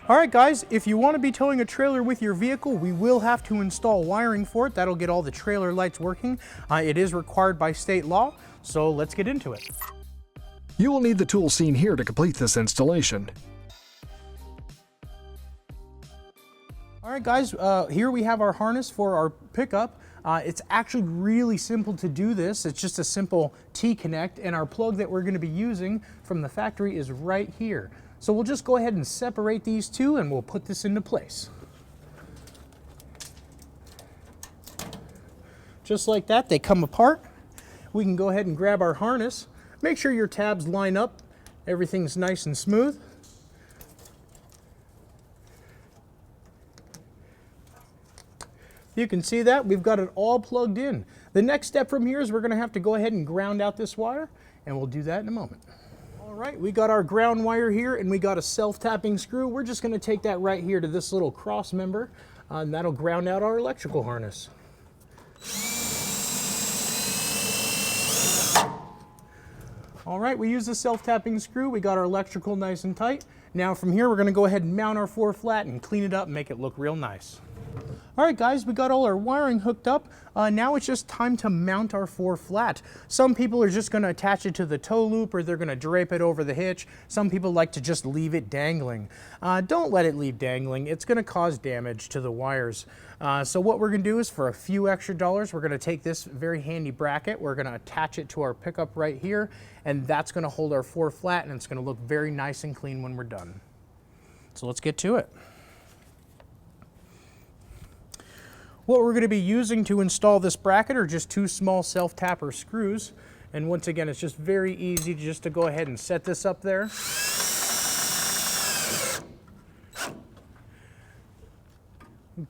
Alright guys, if you want to be towing a trailer with your vehicle, we will have to install wiring for it. That'll get all the trailer lights working. It is required by state law, so let's get into it. You will need the tools seen here to complete this installation. Alright guys, here we have our harness for our pickup. It's actually really simple to do this. It's just a simple T-connect, and our plug that we're going to be using from the factory is right here. So we'll just go ahead and separate these two and we'll put this into place. Just like that, they come apart. We can go ahead and grab our harness. Make sure your tabs line up. Everything's nice and smooth. You can see that we've got it all plugged in. The next step from here is we're going to have to go ahead and ground out this wire, and we'll do that in a moment. All right, we got our ground wire here, and we got a self-tapping screw. We're just going to take that right here to this little cross member, and that'll ground out our electrical harness. All right, we use the self-tapping screw. We got our electrical nice and tight. Now from here, we're going to go ahead and mount our 4-flat and clean it up and make it look real nice. All right guys, we got all our wiring hooked up. Now it's just time to mount our 4-flat. Some people are just going to attach it to the tow loop, or they're going to drape it over the hitch. Some people like to just leave it dangling. Don't let it leave dangling. It's going to cause damage to the wires. So what we're going to do is, for a few extra dollars, we're going to take this very handy bracket. We're going to attach it to our pickup right here, and that's going to hold our 4-flat, and it's going to look very nice and clean when we're done. So let's get to it. What we're going to be using to install this bracket are just 2 small self-tapper screws. And once again, it's just very easy just to go ahead and set this up there.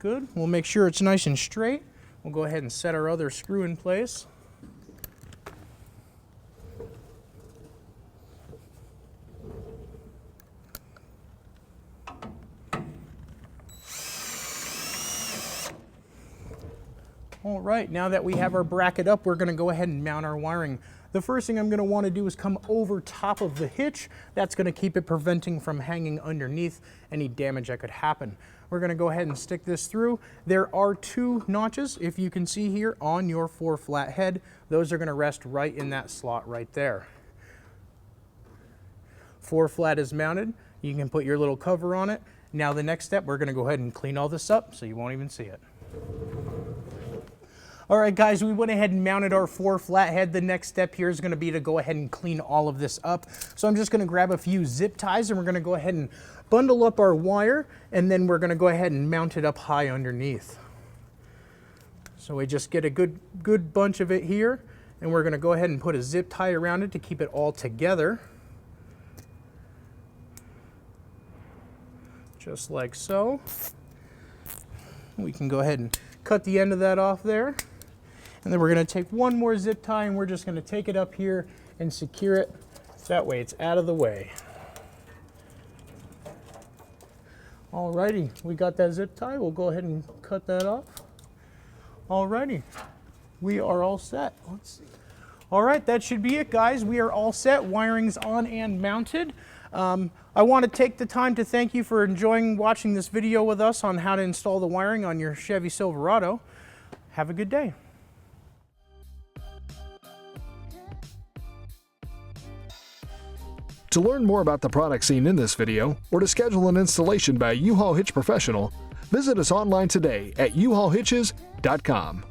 Good. We'll make sure it's nice and straight. We'll go ahead and set our other screw in place. All right, now that we have our bracket up, we're going to go ahead and mount our wiring. The first thing I'm going to want to do is come over top of the hitch. That's going to keep it preventing from hanging underneath any damage that could happen. We're going to go ahead and stick this through. There are 2 notches, if you can see here, on your 4-flat head. Those are going to rest right in that slot right there. 4-flat is mounted. You can put your little cover on it. Now the next step, we're going to go ahead and clean all this up so you won't even see it. All right guys, we went ahead and mounted our 4-flat head. The next step here is going to be to go ahead and clean all of this up. So I'm just going to grab a few zip ties, and we're going to go ahead and bundle up our wire, and then we're going to go ahead and mount it up high underneath. So we just get a good bunch of it here, and we're going to go ahead and put a zip tie around it to keep it all together. Just like so. We can go ahead and cut the end of that off there. And then we're going to take one more zip tie, and we're just going to take it up here and secure it. That way it's out of the way. Alrighty, we got that zip tie. We'll go ahead and cut that off. Alrighty, we are all set. Let's see. Alright, that should be it guys. We are all set. Wiring's on and mounted. I want to take the time to thank you for watching this video with us on how to install the wiring on your Chevy Silverado. Have a good day. To learn more about the products seen in this video, or to schedule an installation by a U-Haul Hitch professional, visit us online today at uhaulhitches.com.